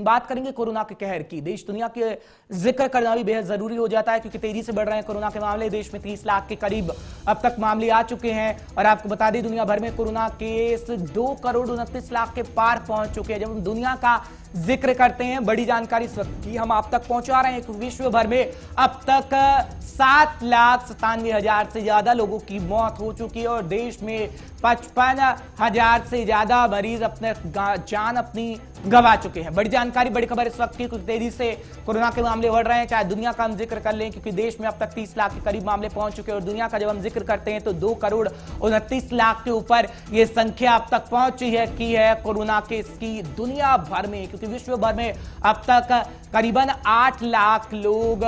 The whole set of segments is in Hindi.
बात करेंगे कोरोना के कहर की। देश दुनिया के जिक्र करना भी बेहद जरूरी हो जाता है क्योंकि तेजी से बढ़ रहे हैं कोरोना के मामले। देश में 30 लाख के करीब अब तक मामले आ चुके हैं और आपको बता दें दुनिया भर में कोरोना केस 2 करोड़ 29 लाख के पार पहुंच चुके हैं। जब हम दुनिया का जिक्र करते हैं, बड़ी जानकारी इस वक्त की हम आप तक पहुंचा रहे हैं कि विश्व भर में अब तक 7,97,000 से ज्यादा लोगों की मौत हो चुकी है और देश में 55,000 से ज्यादा मरीज अपने जान अपनी गंवा चुके हैं। बड़ी जानकारी, बड़ी खबर इस वक्त की, कुछ तेजी से कोरोना के मामले बढ़ रहे हैं। चाहे दुनिया का हम जिक्र कर लें क्योंकि देश में अब तक 30 लाख के करीब मामले पहुंच चुके हैं और दुनिया का जब हम जिक्र करते हैं तो 2 करोड़ 29 लाख के ऊपर यह संख्या अब तक पहुंची है की है कोरोना केस की दुनिया भर में, क्योंकि विश्व भर में अब तक करीबन 8 लाख लोग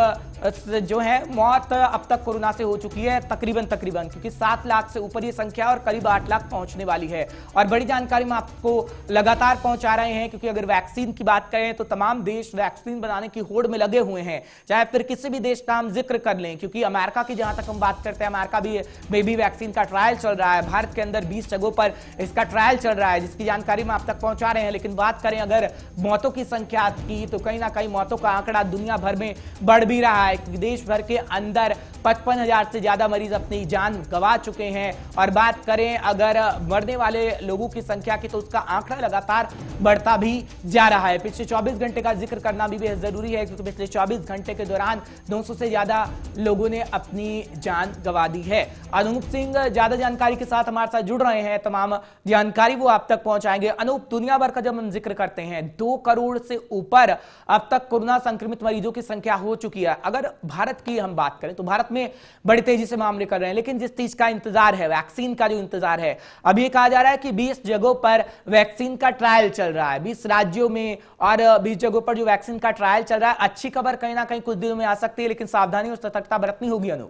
जो है मौत अब तक कोरोना से हो चुकी है, तकरीबन क्योंकि 7 लाख से ऊपर ये संख्या और करीब 8 लाख पहुंचने वाली है। और बड़ी जानकारी हम आपको लगातार पहुंचा रहे हैं क्योंकि अगर वैक्सीन की बात करें तो तमाम देश वैक्सीन बनाने की होड़ में लगे हुए हैं, चाहे फिर किसी भी देश का हम जिक्र कर लें। क्योंकि अमेरिका की जहां तक हम बात करते हैं, अमेरिका भी वैक्सीन का ट्रायल चल रहा है। भारत के अंदर 20 जगहों पर इसका ट्रायल चल रहा है जिसकी जानकारी हम आप तक पहुंचा रहे हैं। लेकिन बात करें अगर मौतों की संख्या की तो कहीं ना कहीं मौतों का आंकड़ा दुनिया भर में बढ़ भी रहा है क्योंकि देश भर के अंदर 55,000 से ज्यादा मरीज अपनी जान गंवा चुके हैं। और बात करें अगर मरने वाले लोगों की संख्या की तो उसका आंकड़ा लगातार बढ़ता भी जा रहा है। पिछले 24 घंटे का जिक्र करना भी बेहद जरूरी है क्योंकि पिछले 24 घंटे के दौरान 200 से ज्यादा लोगों ने अपनी जान गंवा दी है। अनूप सिंह ज्यादा जानकारी के साथ हमारे साथ जुड़ रहे हैं, तमाम जानकारी वो आप तक पहुंचाएंगे। अनूप, दुनिया भर का जब हम जिक्र करते हैं 2 करोड़ से ऊपर अब तक कोरोना संक्रमित मरीजों की संख्या हो चुकी है। अगर भारत की हम बात करें तो भारत में बड़ी तेजी से मामले कर रहे हैं, लेकिन जिस चीज का इंतजार है, वैक्सीन का जो इंतजार है, अब ये कहा जा रहा है कि 20 जगहों पर वैक्सीन का ट्रायल चल रहा है, 20 राज्यों में और 20 जगहों पर जो वैक्सीन का ट्रायल चल रहा है। अच्छी खबर कहीं ना कहीं कुछ दिनों में आ सकती है, लेकिन सावधानी और सतर्कता बरतनी होगी। अनु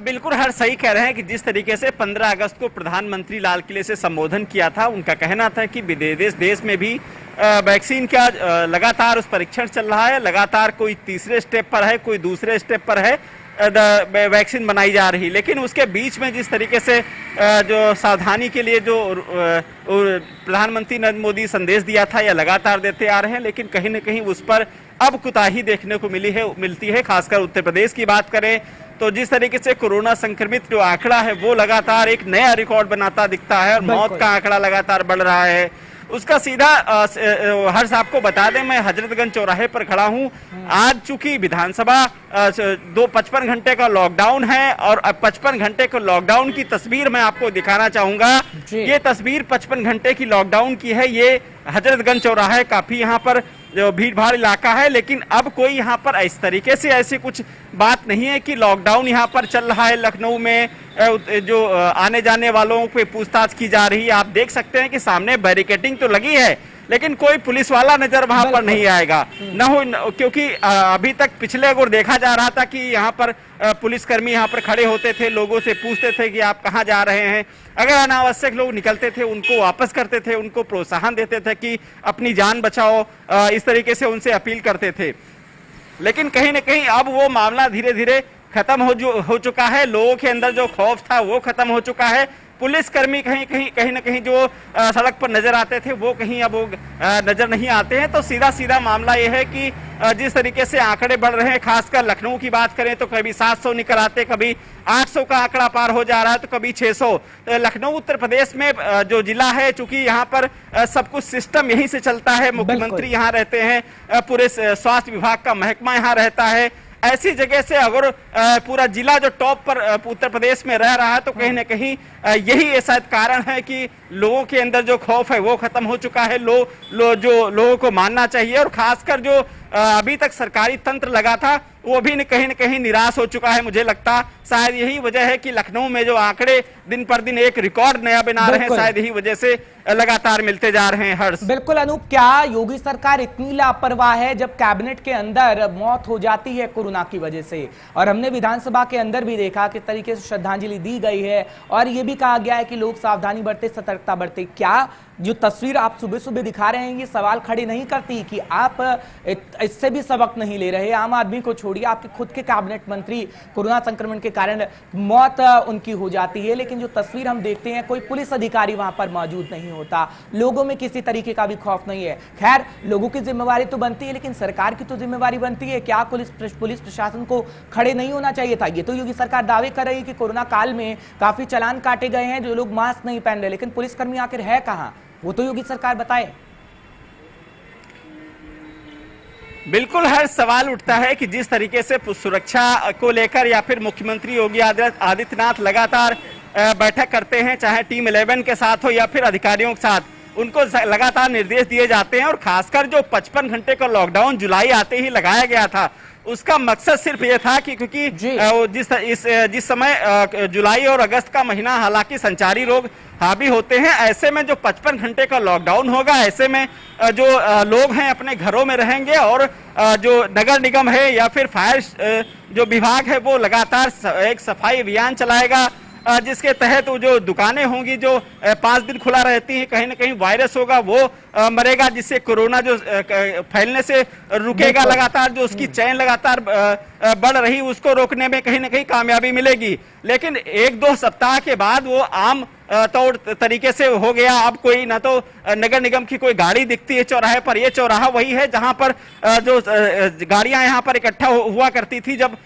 बिल्कुल हर सही कह रहे हैं कि जिस तरीके से 15 अगस्त को प्रधानमंत्री लाल किले से संबोधन किया था, उनका कहना था कि देश में भी वैक्सीन का लगातार उस परीक्षण चल रहा है, लगातार कोई तीसरे स्टेप पर है, कोई दूसरे स्टेप पर है वैक्सीन बनाई जा रही। लेकिन उसके बीच में जिस तरीके से जो सावधानी के लिए जो प्रधानमंत्री नरेंद्र मोदी संदेश दिया था या लगातार देते आ रहे हैं, लेकिन कहीं न कहीं उस पर अब कुताही देखने को मिलती है। खासकर उत्तर प्रदेश की बात करें तो जिस तरीके से कोरोना संक्रमित जो आंकड़ा है वो लगातार एक नया रिकॉर्ड बनाता दिखता है और मौत का आंकड़ा लगातार बढ़ रहा है। उसका सीधा हर्ष आपको बता दें, मैं हजरतगंज चौराहे पर खड़ा हूं। आज चूंकि विधानसभा 55 घंटे का लॉकडाउन है और 55 घंटे के लॉकडाउन की तस्वीर मैं आपको दिखाना चाहूंगा। ये तस्वीर 55 घंटे की लॉकडाउन की है। ये हजरतगंज चौराहा है, काफी यहाँ पर जो भीड़ भाड़ इलाका है, लेकिन अब कोई यहाँ पर इस तरीके से ऐसी कुछ बात नहीं है कि लॉकडाउन यहाँ पर चल रहा है। लखनऊ में जो आने जाने वालों पे पूछताछ की जा रही है। आप देख सकते हैं कि सामने बैरिकेडिंग तो लगी है लेकिन कोई पुलिस वाला नजर वहां पर नहीं आएगा क्योंकि अभी तक पिछले अगर देखा जा रहा था कि यहाँ पर पुलिसकर्मी यहाँ पर खड़े होते थे, लोगों से पूछते थे कि आप कहाँ जा रहे हैं। अगर अनावश्यक लोग निकलते थे उनको वापस करते थे, उनको प्रोत्साहन देते थे कि अपनी जान बचाओ, इस तरीके से उनसे अपील करते थे। लेकिन कहीं ना कहीं अब वो मामला धीरे धीरे खत्म हो चुका है। लोगों के अंदर जो खौफ था वो खत्म हो चुका है। पुलिसकर्मी कहीं ना कहीं जो सड़क पर नजर आते थे वो कहीं अब नजर नहीं आते हैं। तो सीधा मामला ये है कि जिस तरीके से आंकड़े बढ़ रहे हैं, खासकर लखनऊ की बात करें तो कभी 700 निकल आते, कभी 800 का आंकड़ा पार हो जा रहा है, तो कभी 600। लखनऊ उत्तर प्रदेश में जो जिला है, चूंकि यहाँ पर सब कुछ सिस्टम यहीं से चलता है, मुख्यमंत्री यहाँ रहते हैं, पूरे स्वास्थ्य विभाग का महकमा यहाँ रहता है। ऐसी जगह से अगर पूरा जिला जो टॉप पर उत्तर प्रदेश में रह रहा है तो कहीं ना कहीं यही शायद कारण है कि लोगों के अंदर जो खौफ है वो खत्म हो चुका है। जो लोगों को मानना चाहिए और खासकर जो अभी तक सरकारी तंत्र लगा था वो भी कहीं न कहीं निराश हो चुका है। मुझे लगता शायद यही वजह है कि लखनऊ में जो आंकड़े दिन पर दिन एक रिकॉर्ड नया बना रहे हैं, शायद यही वजह से लगातार मिलते जा रहे हैं। हर्ष, बिल्कुल अनूप, क्या योगी सरकार इतनी लापरवाह है जब कैबिनेट के अंदर मौत हो जाती है कोरोना की वजह से? और हमने विधानसभा के अंदर भी देखा किस तरीके से श्रद्धांजलि दी गई है और यह भी कहा गया है कि लोग सावधानी बरते, सतर्कता बरते। क्या जो तस्वीर आप सुबह सुबह दिखा रहे हैं ये सवाल खड़े नहीं करती कि आप इससे भी सबक नहीं ले रहे? आम आदमी को छोड़िए, छोड़िए, आपके खुद के कैबिनेट मंत्री कोरोना संक्रमण के कारण मौत उनकी हो जाती है, लेकिन जो तस्वीर हम देखते हैं कोई पुलिस अधिकारी वहां पर मौजूद नहीं होता, लोगों में किसी तरीके का भी खौफ नहीं है। खैर, लोगों की जिम्मेवारी तो बनती है, लेकिन सरकार की तो जिम्मेवारी बनती है। क्या पुलिस प्रशासन को खड़े नहीं होना चाहिए था? ये तो योगी सरकार दावे कर रही है कि कोरोना काल में काफी चालान काटे गए हैं जो लोग मास्क नहीं पहन रहे, लेकिन पुलिसकर्मी आखिर है कहां, वो तो योगी सरकार बताए। बिल्कुल, हर सवाल उठता है कि जिस तरीके से सुरक्षा को लेकर या फिर मुख्यमंत्री योगी आदित्यनाथ लगातार बैठक करते हैं, चाहे टीम 11 के साथ हो या फिर अधिकारियों के साथ, उनको लगातार निर्देश दिए जाते हैं। और खासकर जो 55 घंटे का लॉकडाउन जुलाई आते ही लगाया गया था, उसका मकसद सिर्फ ये था कि क्योंकि जिस समय जुलाई और अगस्त का महीना हालांकि संचारी रोग हावी होते हैं, ऐसे में जो 55 घंटे का लॉकडाउन होगा, ऐसे में जो लोग हैं अपने घरों में रहेंगे और जो नगर निगम है या फिर फायर जो विभाग है वो लगातार एक सफाई अभियान चलाएगा, जिसके तहत जो दुकानें होंगी जो 5 दिन खुला रहती हैं, कहीं ना कहीं वायरस होगा वो मरेगा, जिससे कोरोना जो फैलने से रुकेगा, लगातार जो उसकी चेन लगातार बढ़ रही उसको रोकने में कहीं ना कहीं कामयाबी मिलेगी। लेकिन 1-2 सप्ताह के बाद वो आम तौर तरीके से हो गया। अब कोई ना तो नगर निगम की कोई गाड़ी दिखती है चौराहे पर, ये चौराहा वही है जहां पर जो गाड़ियां यहां पर इकट्ठा हुआ करती थी जब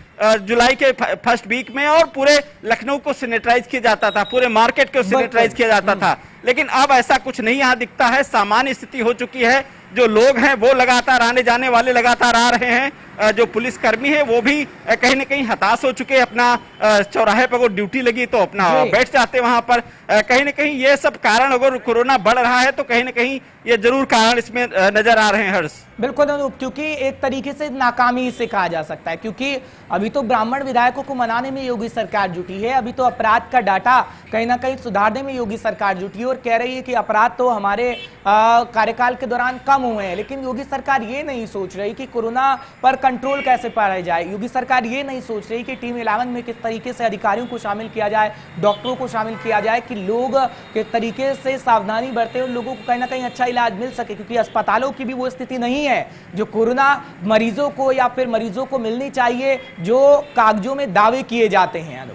जुलाई के फर्स्ट वीक में, और पूरे लखनऊ को सैनिटाइज किया जाता था, पूरे मार्केट को सैनिटाइज किया जाता था। लेकिन अब ऐसा कुछ नहीं यहाँ दिखता है, सामान्य स्थिति हो चुकी है। जो लोग हैं वो लगातार आने जाने वाले लगातार आ रहे हैं, जो पुलिसकर्मी है वो भी कहीं ना कहीं हताश हो चुके हैं। अपना चौराहे पर वो ड्यूटी लगी तो अपना बैठ जाते वहां पर। कहीं ना कहीं ये सब कारण, अगर कोरोना बढ़ रहा है तो कहीं ना कहीं ये जरूर कारण इसमें नजर आ रहे हैं। हर्ष, बिल्कुल अनूप, क्योंकि एक तरीके से नाकामी इसे कहा जा सकता है, क्योंकि अभी तो ब्राह्मण विधायकों को मनाने में योगी सरकार जुटी है, अभी तो अपराध का डाटा कहीं ना कहीं सुधारने में योगी सरकार जुटी है और कह रही है कि अपराध तो हमारे कार्यकाल के दौरान कम हुए हैं। लेकिन योगी सरकार ये नहीं सोच रही कि कोरोना पर कंट्रोल कैसे पाया जाए, योगी सरकार ये नहीं सोच रही कि टीम 11 में किस तरीके से अधिकारियों को शामिल किया जाए, डॉक्टरों को शामिल किया जाए, कि लोग किस तरीके से सावधानी बरते और लोगों को कहीं ना कहीं अच्छा इलाज मिल सके, क्योंकि अस्पतालों की भी वो स्थिति नहीं है जो कोरोना मरीजों को या फिर मरीजों को मिलनी चाहिए जो कागजों में दावे किए जाते हैं।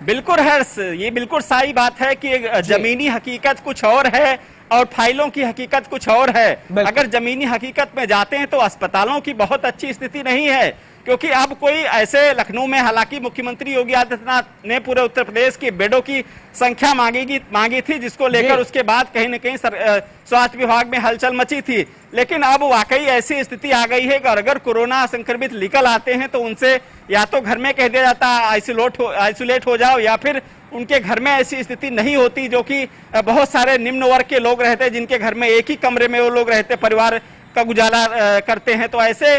बिल्कुल हर्ष, ये बिल्कुल सही बात है कि जमीनी हकीकत कुछ और है और फाइलों की हकीकत कुछ और है। अगर जमीनी हकीकत में जाते हैं तो अस्पतालों की बहुत अच्छी स्थिति नहीं है, क्योंकि अब कोई ऐसे लखनऊ में, हालांकि मुख्यमंत्री योगी आदित्यनाथ ने पूरे उत्तर प्रदेश की बेडों की संख्या मांगी थी, जिसको लेकर उसके बाद कहीं न कहीं स्वास्थ्य विभाग में हलचल मची थी। लेकिन अब वाकई ऐसी स्थिति आ गई है कि अगर कोरोना संक्रमित निकल आते हैं तो उनसे या तो घर में कह दिया जाता आइसोलेट हो जाओ, या फिर उनके घर में ऐसी स्थिति नहीं होती, जो कि बहुत सारे निम्न वर्ग के लोग रहते हैं जिनके घर में एक ही कमरे में वो लोग रहते, परिवार का गुजारा करते हैं। तो ऐसे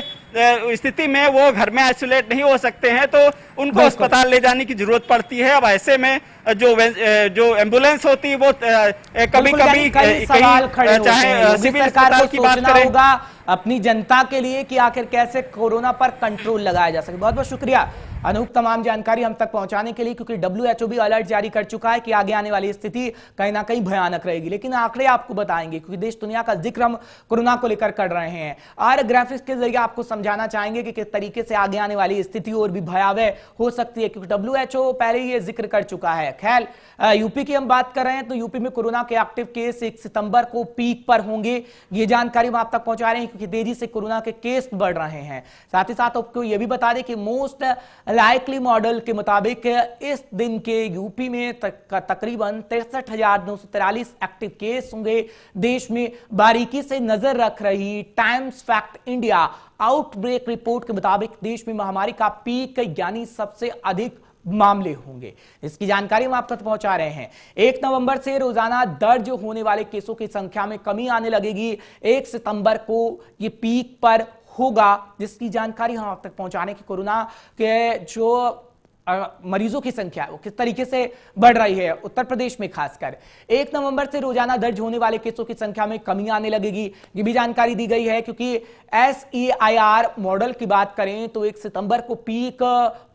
स्थिति में वो घर में आइसोलेट नहीं हो सकते हैं, तो उनको अस्पताल ले जाने की जरूरत पड़ती है। अब ऐसे में जो एम्बुलेंस होती है वो कभी-कभी चाहे सिविल अस्पताल की बात करें, होगा अपनी जनता के लिए कि आखिर कैसे कोरोना पर कंट्रोल लगाया जा सके। बहुत बहुत शुक्रिया अनूप तमाम जानकारी हम तक पहुंचाने के लिए, क्योंकि WHO भी अलर्ट जारी कर चुका है कि आगे आने वाली स्थिति कहीं ना कहीं भयानक रहेगी। लेकिन आंकड़े आपको बताएंगे, क्योंकि देश दुनिया का जिक्र हम कोरोना को लेकर कर रहे हैं और ग्राफिक्स के जरिए आपको समझाना चाहेंगे कि किस तरीके से आगे आने वाली स्थिति और भी भयावह हो सकती है, क्योंकि WHO पहले ही ये जिक्र कर चुका है। खैर, यूपी की हम बात कर रहे हैं तो यूपी में कोरोना के एक्टिव केस 1 सितंबर को पीक पर होंगे, ये जानकारी हम आप तक पहुंचा रहे हैं, क्योंकि तेजी से कोरोना के केस बढ़ रहे हैं। साथ ही साथ आपको यह भी बता दें कि मोस्ट लाइकली मॉडल के मुताबिक इस दिन के यूपी में तकरीबन 63,943 एक्टिव केस होंगे। देश में बारीकी से नजर रख रही times fact India outbreak report के मुताबिक देश में महामारी का पीक यानी सबसे अधिक मामले होंगे। इसकी जानकारी हम आप तक पहुंचा रहे हैं। 1 नवंबर से रोजाना दर्ज होने वाले केसों की संख्या में कमी आने लगेगी। 1 सितंबर को ये पीक पर होगा, जिसकी जानकारी हम आप तक पहुंचाने की कोरोना के जो मरीजों की संख्या वो किस तरीके से बढ़ रही है उत्तर प्रदेश में खासकर। 1 नवंबर से रोजाना दर्ज होने वाले केसों की संख्या में कमी आने लगेगी, ये भी जानकारी दी गई है, क्योंकि SEIR मॉडल की बात करें तो 1 सितंबर को पीक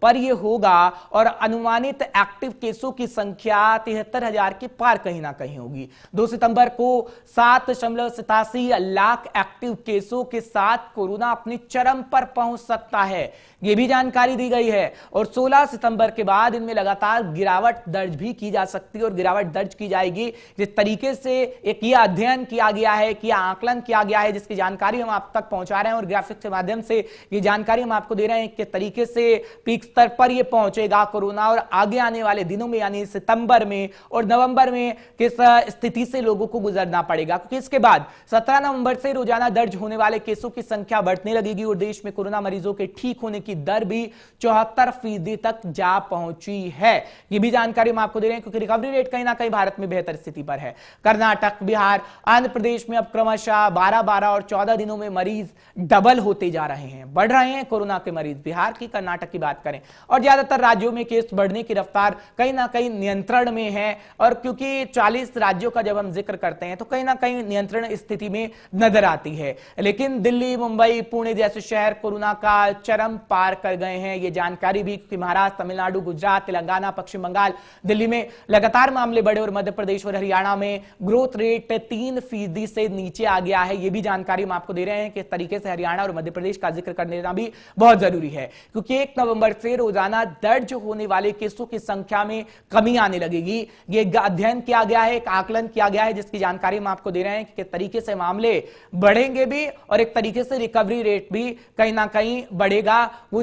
पर यह होगा और अनुमानित एक्टिव केसों की संख्या 73,000 के पार कहीं ना कहीं होगी। 2 सितंबर को 7.87 लाख एक्टिव केसों के साथ कोरोना अपने चरम पर पहुंच सकता है, यह भी जानकारी दी गई है। और 16 सितंबर के बाद इनमें लगातार गिरावट दर्ज भी की जा सकती है और गिरावट दर्ज की जाएगी। जिस तरीके से एक यह अध्ययन किया गया है, कि आकलन किया गया है, जिसकी जानकारी हम आप तक पहुंचा रहे हैं और ग्राफिक्स के माध्यम से ये जानकारी हम आपको दे रहे हैं किस तरीके से पीक स्तर पर यह पहुंचेगा कोरोना, और आगे आने वाले दिनों में यानी सितंबर में और नवंबर में किस स्थिति से लोगों को गुजरना पड़ेगा। क्योंकि इसके बाद 17 नवंबर से रोजाना दर्ज होने वाले केसों की संख्या बढ़ने लगेगी और देश में कोरोना मरीजों के ठीक होने की दर भी 74% तक जा पहुंची है। यह भी जानकारी हम आपको दे रहे हैं क्योंकि रिकवरी रेट कहीं ना कहीं भारत में बेहतर स्थिति पर है। कर्नाटक, बिहार, आंध्र प्रदेश में अब क्रमशः 12-12 और 14 दिनों में मरीज डबल होते जा रहे हैं, बढ़ रहे हैं कोरोना के मरीज। बिहार की, कर्नाटक की बात करें और ज्यादातर राज्यों में केस बढ़ने की रफ्तार कहीं ना कहीं नियंत्रण में है। और क्योंकि 40 राज्यों का जब हम जिक्र करते हैं तो कहीं ना कहीं नियंत्रण स्थिति में नजर आती है, लेकिन दिल्ली, मुंबई, पुणे जैसे शहर कोरोना का चरम पार कर गए हैं। यह जानकारी भी कि महाराष्ट्र, तमिलनाडु, गुजरात, तेलंगाना, पश्चिम बंगाल, दिल्ली में लगातार मामले बढ़े और मध्य प्रदेश और हरियाणा में ग्रोथ रेट 3% से नीचे आ गया है। यह भी जानकारी हम आपको दे रहे हैं कि इस तरीके से हरियाणा और मध्य प्रदेश का जिक्र करना भी बहुत जरूरी है, क्योंकि 1 नवंबर से रोजाना दर्ज होने वाले केसों की संख्या में कमी आने लगेगी। यह अध्ययन किया गया है, एक आकलन किया गया है, जिसकी जानकारी हम आपको दे रहे हैं कि किस तरीके से मामले बढ़ेंगे भी और एक तरीके से रिकवरी रेट भी कहीं ना कहीं बढ़ेगा। वो